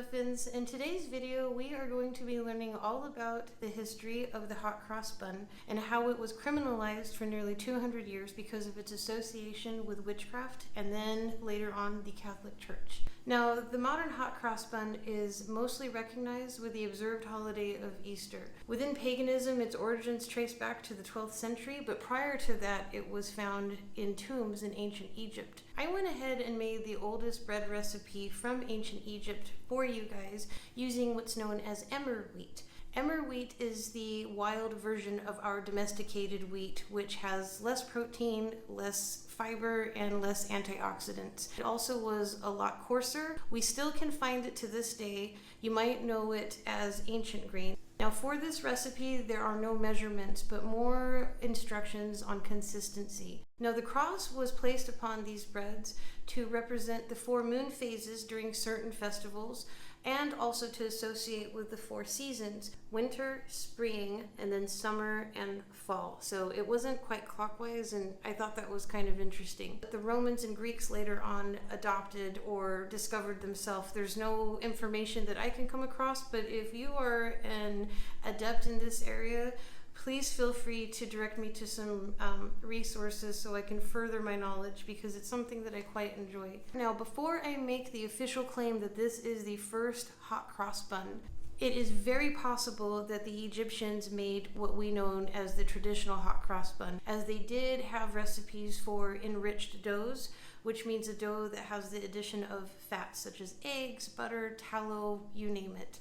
Muffins. In today's video, we are going to be learning all about the history of the hot cross bun and how it was criminalized for nearly 200 years because of its association with witchcraft and then later on the Catholic Church. Now, the modern hot cross bun is mostly recognized with the observed holiday of Easter. Within paganism, its origins trace back to the 12th century, but prior to that, it was found in tombs in ancient Egypt. I went ahead and made the oldest bread recipe from ancient Egypt for you guys using what's known as emmer wheat. Emmer wheat is the wild version of our domesticated wheat, which has less protein, less fiber, and less antioxidants. It also was a lot coarser. We still can find it to this day. You might know it as ancient grain. Now for this recipe, there are no measurements, but more instructions on consistency. Now the cross was placed upon these breads to represent the 4 moon phases during certain festivals, and also to associate with the 4 seasons: winter, spring, and then summer and fall. So it wasn't quite clockwise, and I thought that was kind of interesting. The Romans and Greeks later on adopted or discovered themselves. There's no information that I can come across, but if you are an adept in this area, please feel free to direct me to some resources so I can further my knowledge, because it's something that I quite enjoy. Now, before I make the official claim that this is the first hot cross bun, it is very possible that the Egyptians made what we know as the traditional hot cross bun, as they did have recipes for enriched doughs, which means a dough that has the addition of fats such as eggs, butter, tallow, you name it.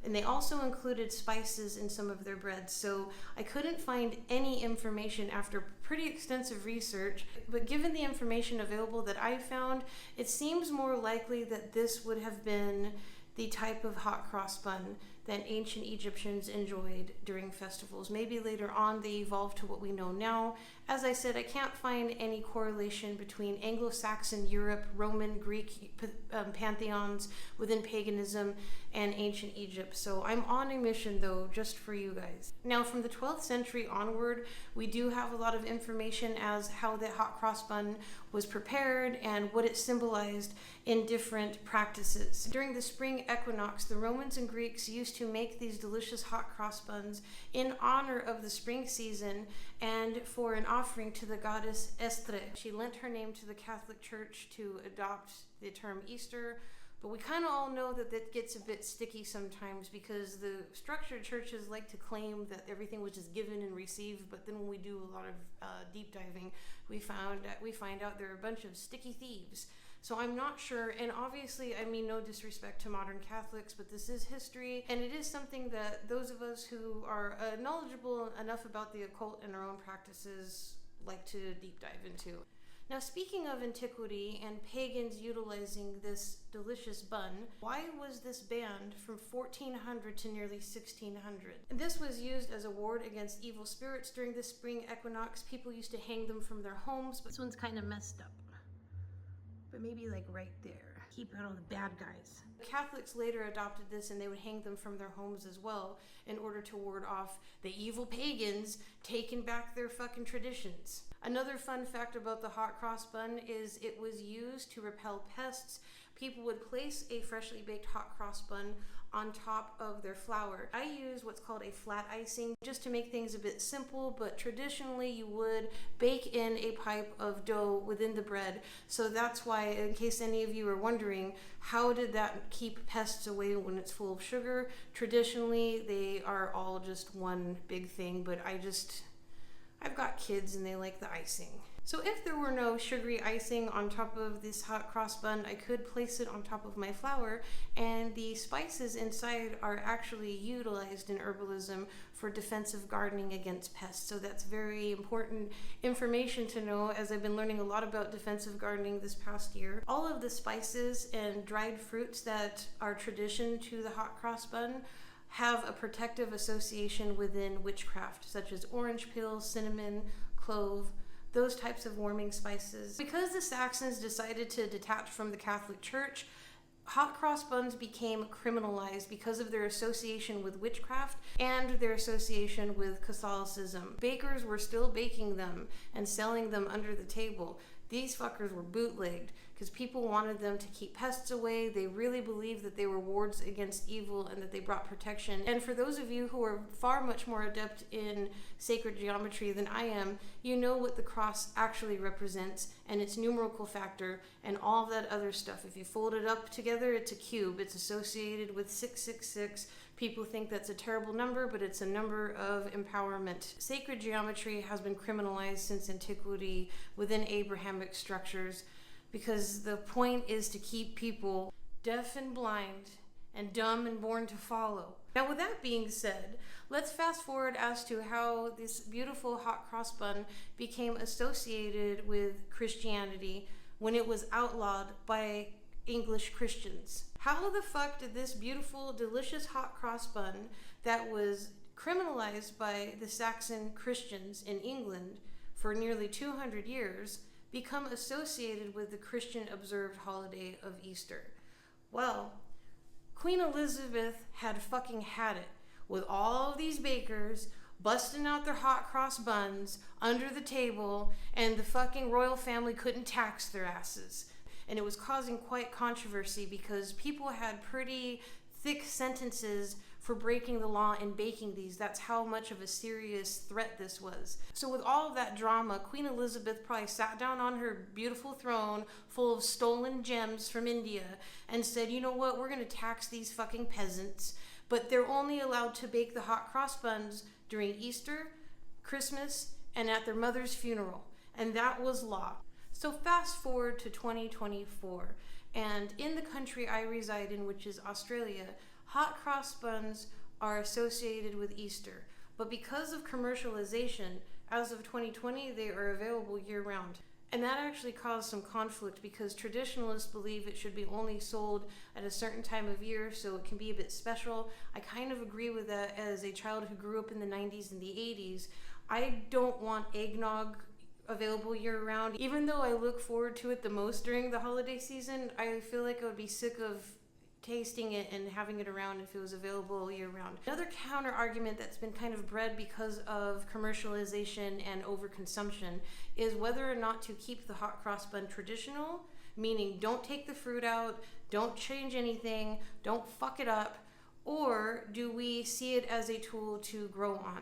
And they also included spices in some of their breads, so I couldn't find any information after pretty extensive research, but given the information available that I found, it seems more likely that this would have been the type of hot cross bun that ancient Egyptians enjoyed during festivals. Maybe later on they evolved to what we know now. As I said, I can't find any correlation between Anglo-Saxon Europe, Roman, Greek pantheons within paganism and ancient Egypt. So I'm on a mission though, just for you guys. Now from the 12th century onward, we do have a lot of information as how the hot cross bun was prepared and what it symbolized in different practices. During the spring equinox, the Romans and Greeks used to make these delicious hot cross buns in honor of the spring season and for an offering to the goddess Estre. She lent her name to the Catholic Church to adopt the term Easter, but we kind of all know that that gets a bit sticky sometimes because the structured churches like to claim that everything was just given and received, but then when we do a lot of deep diving, we find out there are a bunch of sticky thieves. So I'm not sure, and obviously I mean no disrespect to modern Catholics, but this is history, and it is something that those of us who are knowledgeable enough about the occult and our own practices like to deep dive into. Now, speaking of antiquity and pagans utilizing this delicious bun, why was this banned from 1400 to nearly 1600? And this was used as a ward against evil spirits during the spring equinox. People used to hang them from their homes, but this one's kind of messed up. But maybe like right there. Keep out all the bad guys. Catholics later adopted this and they would hang them from their homes as well in order to ward off the evil pagans taking back their fucking traditions. Another fun fact about the hot cross bun is it was used to repel pests. People would place a freshly baked hot cross bun on top of their flour. I use what's called a flat icing just to make things a bit simple, but traditionally you would bake in a pipe of dough within the bread. So that's why, in case any of you are wondering, how did that keep pests away when it's full of sugar? Traditionally, they are all just one big thing, but I've got kids and they like the icing. So if there were no sugary icing on top of this hot cross bun, I could place it on top of my flour, and the spices inside are actually utilized in herbalism for defensive gardening against pests. So that's very important information to know, as I've been learning a lot about defensive gardening this past year. All of the spices and dried fruits that are tradition to the hot cross bun have a protective association within witchcraft, such as orange peel, cinnamon, clove, those types of warming spices. Because the Saxons decided to detach from the Catholic Church, hot cross buns became criminalized because of their association with witchcraft and their association with Catholicism. Bakers were still baking them and selling them under the table. These fuckers were bootlegged because people wanted them to keep pests away. They really believed that they were wards against evil and that they brought protection. And for those of you who are far much more adept in sacred geometry than I am, you know what the cross actually represents and its numerical factor and all of that other stuff. If you fold it up together, it's a cube. It's associated with 666. People think that's a terrible number, but it's a number of empowerment. Sacred geometry has been criminalized since antiquity within Abrahamic structures, because the point is to keep people deaf and blind and dumb and born to follow. Now, with that being said, let's fast forward as to how this beautiful hot cross bun became associated with Christianity when it was outlawed by English Christians. How the fuck did this beautiful, delicious hot cross bun that was criminalized by the Saxon Christians in England for nearly 200 years become associated with the Christian observed holiday of Easter? Well, Queen Elizabeth had fucking had it with all of these bakers busting out their hot cross buns under the table, and the fucking royal family couldn't tax their asses. And it was causing quite controversy because people had pretty thick sentences for breaking the law and baking these. That's how much of a serious threat this was. So with all of that drama, Queen Elizabeth probably sat down on her beautiful throne full of stolen gems from India and said, you know what, we're going to tax these fucking peasants, but they're only allowed to bake the hot cross buns during Easter, Christmas, and at their mother's funeral. And that was law. So fast forward to 2024, and in the country I reside in, which is Australia, hot cross buns are associated with Easter. But because of commercialization, as of 2020, they are available year-round. And that actually caused some conflict because traditionalists believe it should be only sold at a certain time of year, so it can be a bit special. I kind of agree with that as a child who grew up in the 90s and the 80s. I don't want eggnog available year-round. Even though I look forward to it the most during the holiday season, I feel like I would be sick of tasting it and having it around if it was available year-round. Another counter argument that's been kind of bred because of commercialization and overconsumption is whether or not to keep the hot cross bun traditional, meaning don't take the fruit out, don't change anything, don't fuck it up, or do we see it as a tool to grow on?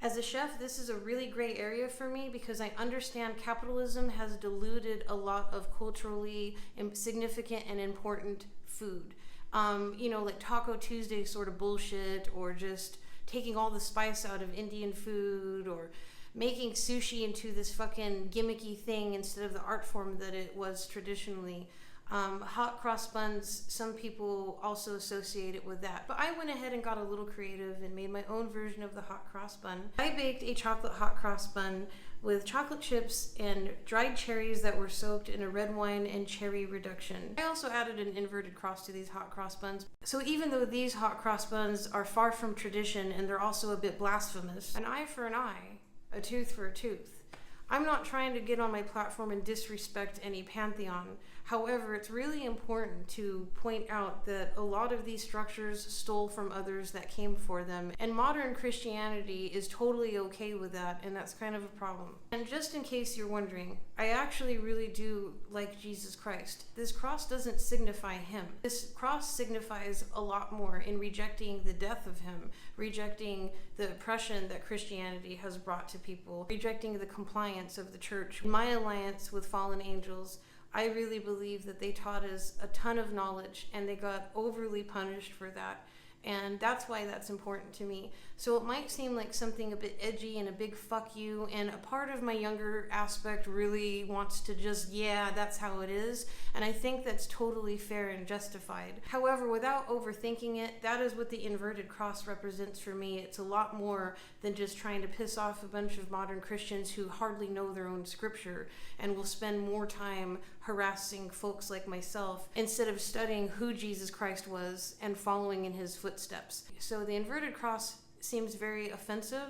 As a chef, this is a really gray area for me because I understand capitalism has diluted a lot of culturally significant and important food. Like Taco Tuesday sort of bullshit, or just taking all the spice out of Indian food, or making sushi into this fucking gimmicky thing instead of the art form that it was traditionally. Hot cross buns, some people also associate it with that. But I went ahead and got a little creative and made my own version of the hot cross bun. I baked a chocolate hot cross bun with chocolate chips and dried cherries that were soaked in a red wine and cherry reduction. I also added an inverted cross to these hot cross buns. So even though these hot cross buns are far from tradition and they're also a bit blasphemous, an eye for an eye, a tooth for a tooth. I'm not trying to get on my platform and disrespect any pantheon. However, it's really important to point out that a lot of these structures stole from others that came before them, and modern Christianity is totally okay with that, and that's kind of a problem. And just in case you're wondering, I actually really do like Jesus Christ. This cross doesn't signify him. This cross signifies a lot more in rejecting the death of him, rejecting the oppression that Christianity has brought to people, rejecting the compliance of the church. In my alliance with fallen angels, I really believe that they taught us a ton of knowledge and they got overly punished for that. And that's why that's important to me. So it might seem like something a bit edgy and a big fuck you, and a part of my younger aspect really wants to just, yeah, that's how it is. And I think that's totally fair and justified. However, without overthinking it, that is what the inverted cross represents for me. It's a lot more than just trying to piss off a bunch of modern Christians who hardly know their own scripture and will spend more time harassing folks like myself instead of studying who Jesus Christ was and following in his footsteps. So the inverted cross seems very offensive.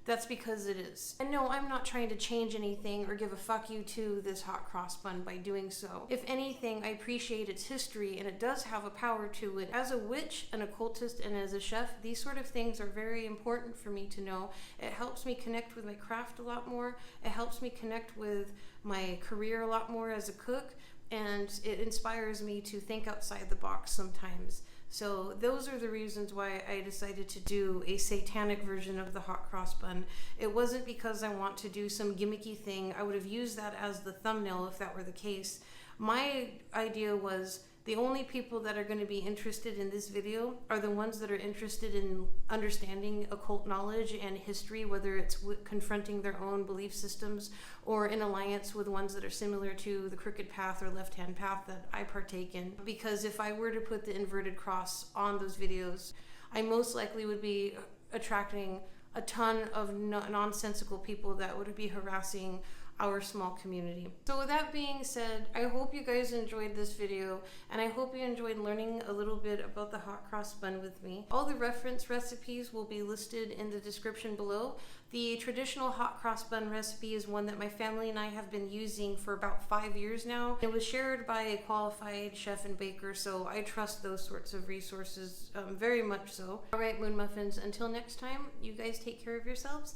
That's because it is. And no, I'm not trying to change anything or give a fuck you to this hot cross bun by doing so. If anything, I appreciate its history and it does have a power to it. As a witch, an occultist, and as a chef, these sort of things are very important for me to know. It helps me connect with my craft a lot more. It helps me connect with my career a lot more as a cook. and it inspires me to think outside the box sometimes. So those are the reasons why I decided to do a satanic version of the hot cross bun. It wasn't because I want to do some gimmicky thing. I would have used that as the thumbnail if that were the case. My idea was the only people that are going to be interested in this video are the ones that are interested in understanding occult knowledge and history, whether it's confronting their own belief systems or in alliance with ones that are similar to the crooked path or left-hand path that I partake in. Because if I were to put the inverted cross on those videos, I most likely would be attracting a ton of nonsensical people that would be harassing our small community. So with that being said, I hope you guys enjoyed this video, and I hope you enjoyed learning a little bit about the hot cross bun with me. All the reference recipes will be listed in the description below. The traditional hot cross bun recipe is one that my family and I have been using for about 5 years now. It was shared by a qualified chef and baker, so I trust those sorts of resources very much so. Alright, Moon Muffins, until next time, you guys take care of yourselves,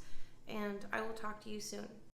and I will talk to you soon.